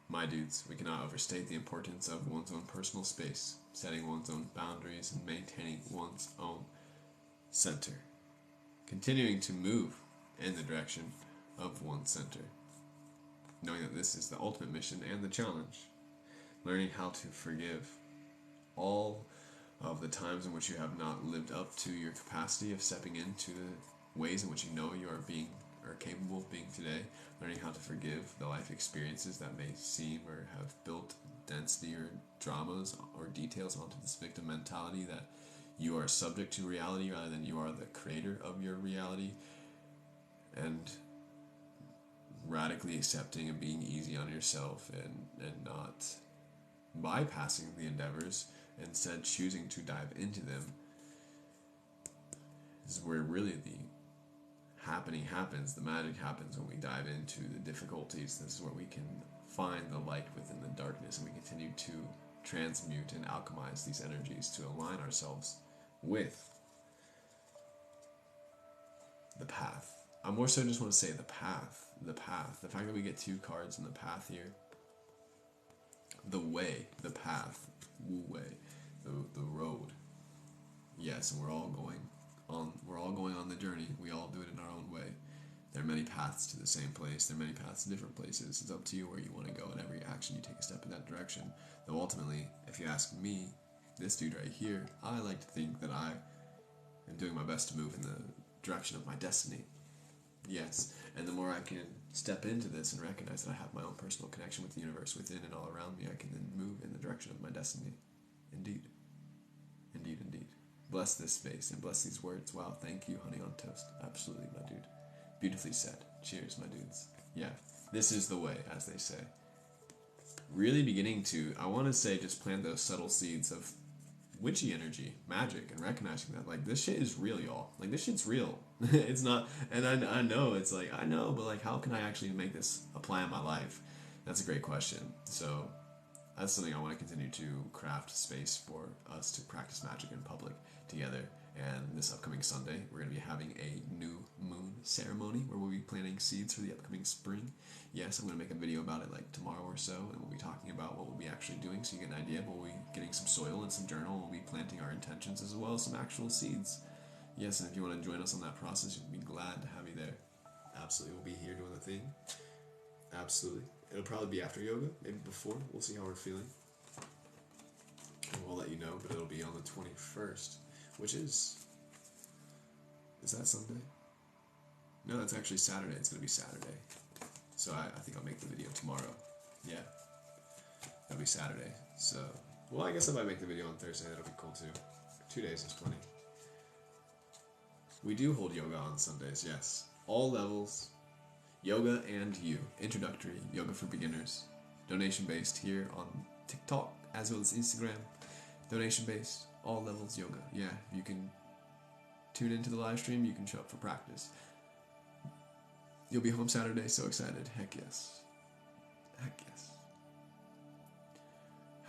My dudes, we cannot overstate the importance of one's own personal space, setting one's own boundaries, and maintaining one's own center. Continuing to move in the direction of one's center, knowing that this is the ultimate mission and the challenge. learning how to forgive all of the times in which you have not lived up to your capacity of stepping into the ways in which you know you are capable of being today, learning how to forgive the life experiences that may seem or have built density or dramas or details onto this victim mentality that you are subject to reality rather than you are the creator of your reality, and radically accepting and being easy on yourself and not bypassing the endeavors, instead choosing to dive into them. This is where really the happening happens, the magic happens, when we dive into the difficulties. This is where we can find the light within the darkness, and we continue to transmute and alchemize these energies to align ourselves with the path. I more so just want to say the path. The fact that we get 2 cards in the path here. The way, the path, Wu Wei, the road. Yes, and we're all going on the journey. We all do it in our own way. There are many paths to the same place. There are many paths to different places. It's up to you where you want to go, and every action you take a step in that direction. Though ultimately, if you ask me, this dude right here, I like to think that I am doing my best to move in the direction of my destiny. Yes, and the more I can step into this and recognize that I have my own personal connection with the universe within and all around me, I can then move in the direction of my destiny. Indeed. Indeed, indeed. Bless this space and bless these words. Wow, thank you, honey on toast. Absolutely, my dude. Beautifully said. Cheers, my dudes. Yeah, this is the way, as they say. Really beginning to, I want to say, just plant those subtle seeds of witchy energy, magic, and recognizing that, like, this shit is real, y'all. Like, this shit's real. It's not, and I know, it's like, I know, but, like, how can I actually make this apply in my life? That's a great question. So, that's something I want to continue to craft space for us to practice magic in public together. And this upcoming Sunday, we're going to be having a new moon ceremony where we'll be planting seeds for the upcoming spring. Yes, I'm going to make a video about it like tomorrow or so, and we'll be talking about what we'll be actually doing so you get an idea. We'll be getting some soil and some journal, and we'll be planting our intentions as well as some actual seeds. Yes, and if you want to join us on that process, we'd be glad to have you there. Absolutely, we'll be here doing the thing. Absolutely. It'll probably be after yoga, maybe before. We'll see how we're feeling. And we'll let you know, but it'll be on the 21st, which is that Sunday? No, that's actually Saturday. It's going to be Saturday. So I think I'll make the video tomorrow. Yeah. That'll be Saturday. So, well, I guess if I make the video on Thursday, that'll be cool too. 2 days is plenty. We do hold yoga on Sundays, yes. All levels. Yoga and you. Introductory yoga for beginners. Donation based here on TikTok as well as Instagram. Donation based. All levels yoga. Yeah, you can tune into the live stream. You can show up for practice. You'll be home Saturday. So excited. Heck yes. Heck yes.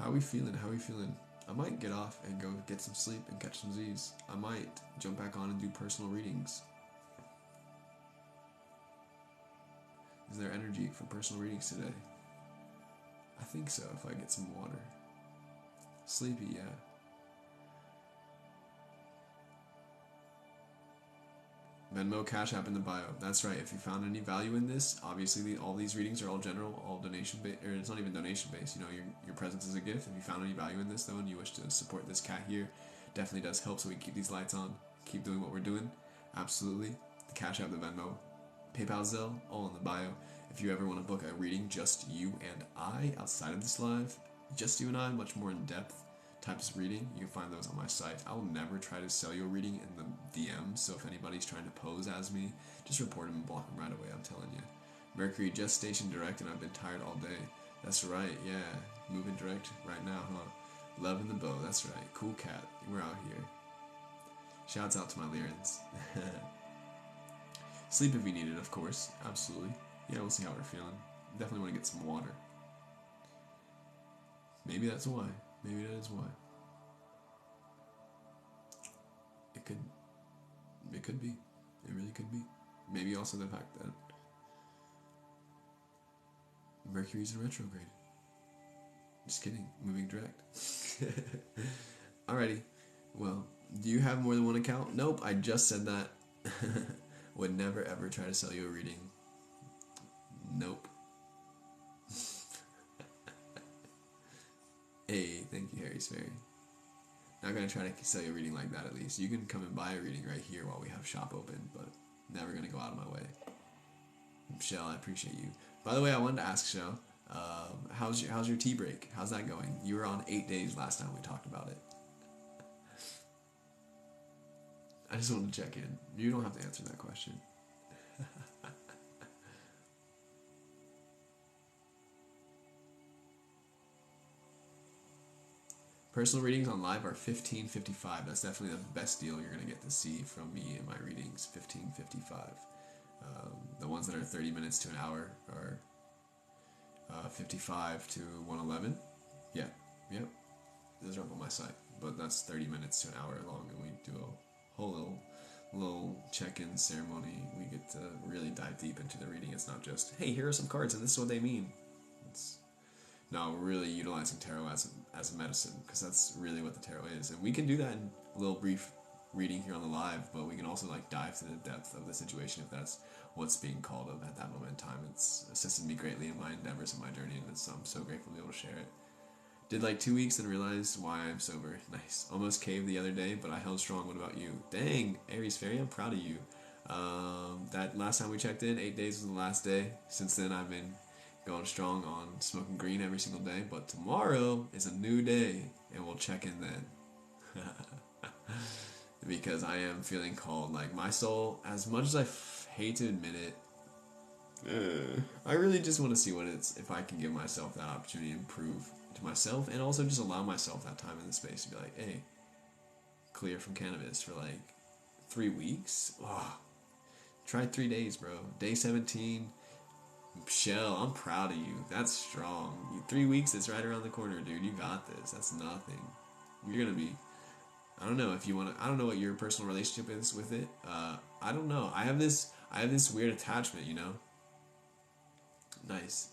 How are we feeling? How are we feeling? I might get off and go get some sleep and catch some Z's. I might jump back on and do personal readings. Is there energy for personal readings today? I think so, if I get some water. Sleepy, yeah. Venmo, Cash App in the bio. That's right. If you found any value in this, obviously all these readings are all general, all donation based, or it's not even donation based. You know, your presence is a gift. If you found any value in this though, and you wish to support this cat here, definitely does help. So we keep these lights on, keep doing what we're doing. Absolutely. The Cash App, the Venmo, PayPal, Zelle, all in the bio. If you ever want to book a reading, just you and I, outside of this live, just you and I, much more in depth types of reading, you can find those on my site. I will never try to sell you a reading in the DM, so if anybody's trying to pose as me, just report them and block them right away, I'm telling you. Mercury just stationed direct and I've been tired all day. That's right, yeah. Moving direct right now, huh? Loving the bow, that's right. Cool cat, we're out here. Shouts out to my Lyrans. Sleep if you need it, of course. Absolutely. Yeah, we'll see how we're feeling. Definitely want to get some water. Maybe that's why. Maybe that is why. It could be. It really could be. Maybe also the fact that Mercury's in retrograde. Just kidding. Moving direct. Alrighty. Well, do you have more than one account? Nope, I just said that. Would never ever try to sell you a reading. Nope. Hey, thank you, Harry's Fairy. Not gonna try to sell you a reading like that. At least you can come and buy a reading right here while we have shop open, but never gonna go out of my way. Shell, I appreciate you. By the way, I wanted to ask Shell, how's your tea break? How's that going? You were on 8 days last time we talked about it. I just wanted to check in. You don't have to answer that question. Personal readings on live are $15.55. That's definitely the best deal you're gonna get to see from me in my readings. $15.55. The ones that are 30 minutes to an hour are 55 to 111. Yeah, yep. Those are up on my site, but that's 30 minutes to an hour long, and we do a whole little check-in ceremony. We get to really dive deep into the reading. It's not just, hey, here are some cards and this is what they mean. It's no, we're really utilizing tarot as a medicine, because that's really what the tarot is. And we can do that in a little brief reading here on the live, but we can also like dive to the depth of the situation if that's what's being called of at that moment in time. It's assisted me greatly in my endeavors and my journey, and I'm so grateful to be able to share it. Did like 2 weeks and realized why I'm sober. Nice. Almost caved the other day, but I held strong. What about you? Dang, Aries Fairy, I'm proud of you. That last time we checked in, 8 days was the last day. Since then, I've been going strong on smoking green every single day, but tomorrow is a new day, and we'll check in then. Because I am feeling called. Like, my soul, as much as I hate to admit it, I really just want to see what it's, if I can give myself that opportunity to improve to myself, and also just allow myself that time in the space to be like, hey, clear from cannabis for like 3 weeks. Oh, try 3 days, bro. Day 17. Shell, I'm proud of you. That's strong. 3 weeks, it's right around the corner, dude. You got this. That's nothing. You're gonna be, I don't know if you want to, I don't know what your personal relationship is with it. I don't know. I have this weird attachment, you know? Nice.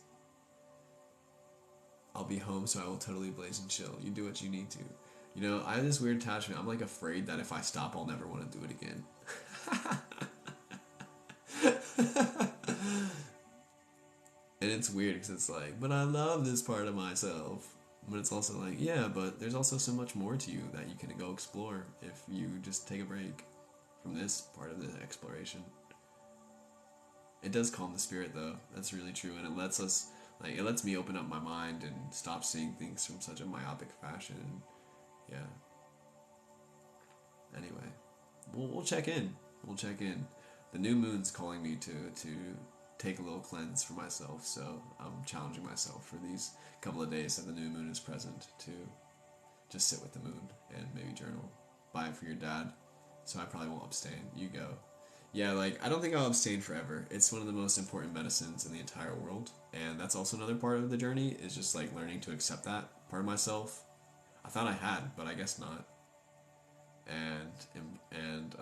I'll be home, so I will totally blaze and chill. You do what you need to. You know, I have this weird attachment. I'm like afraid that if I stop, I'll never want to do it again. And it's weird because it's like, but I love this part of myself. But it's also like, yeah, but there's also so much more to you that you can go explore if you just take a break from this part of the exploration. It does calm the spirit, though. That's really true, and it lets us, like, it lets me open up my mind and stop seeing things from such a myopic fashion. And yeah. Anyway, we'll check in. We'll check in. The new moon's calling me to take a little cleanse for myself, so I'm challenging myself for these couple of days that the new moon is present to just sit with the moon and maybe journal. Buy it for your dad, so I probably won't abstain. You go. Yeah, like, I don't think I'll abstain forever. It's one of the most important medicines in the entire world, and that's also another part of the journey, is just, like, learning to accept that part of myself. I thought I had, but I guess not. And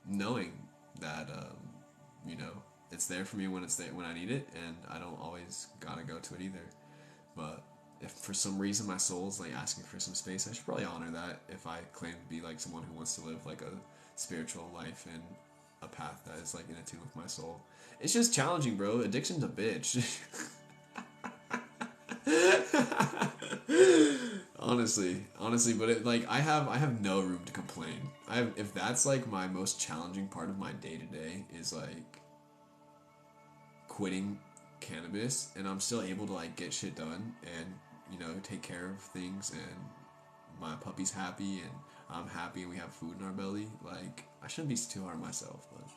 knowing that, you know, it's there for me when it's there, when I need it, and I don't always gotta go to it either. But if for some reason my soul's, like, asking for some space, I should probably honor that if I claim to be, like, someone who wants to live, like, a spiritual life and a path that is, like, in tune with my soul. It's just challenging, bro. Addiction's a bitch. honestly, but it, like, I have no room to complain. If that's, like, my most challenging part of my day-to-day is, like, quitting cannabis, and I'm still able to, like, get shit done and, you know, take care of things, and my puppy's happy and I'm happy and we have food in our belly, like, I shouldn't be too hard on myself. But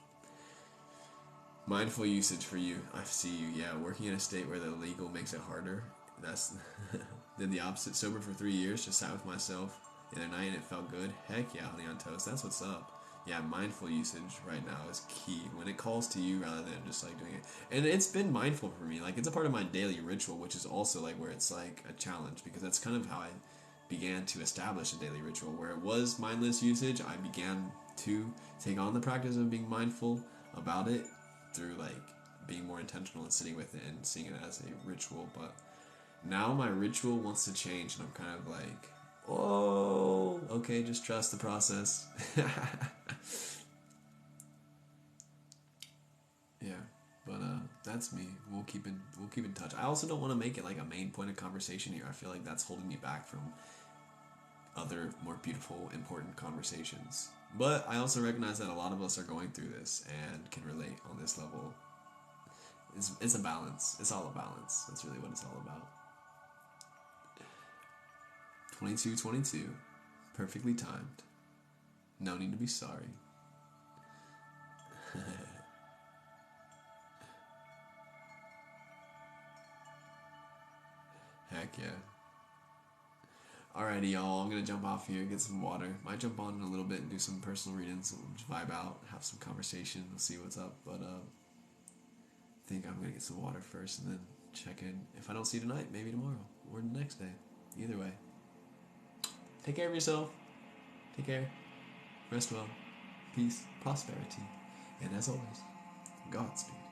mindful usage for you. I see you. Yeah, working in a state where the legal makes it harder. That's then the opposite. Sober for 3 years, just sat with myself the other night and it felt good. Heck yeah, honey on toast. That's what's up. Yeah, mindful usage right now is key. When it calls to you rather than just, like, doing it. And it's been mindful for me. Like, it's a part of my daily ritual, which is also, like, where it's, like, a challenge, because that's kind of how I began to establish a daily ritual. Where it was mindless usage, I began to take on the practice of being mindful about it through, like, being more intentional and sitting with it and seeing it as a ritual. But now my ritual wants to change, and I'm kind of like, oh, okay, just trust the process. Yeah, but that's me. We'll keep in touch. I also don't want to make it like a main point of conversation here. I feel like that's holding me back from other more beautiful, important conversations. But I also recognize that a lot of us are going through this and can relate on this level. It's a balance. It's all a balance. That's really what it's all about. 22:22, perfectly timed. No need to be sorry. Heck yeah. Alrighty, y'all. I'm gonna jump off here, get some water. Might jump on in a little bit and do some personal readings, just vibe out, have some conversation. We'll see what's up. But I think I'm gonna get some water first and then check in. If I don't see you tonight, maybe tomorrow or the next day. Either way. Take care of yourself. Take care. Rest well. Peace, prosperity, and as always, Godspeed.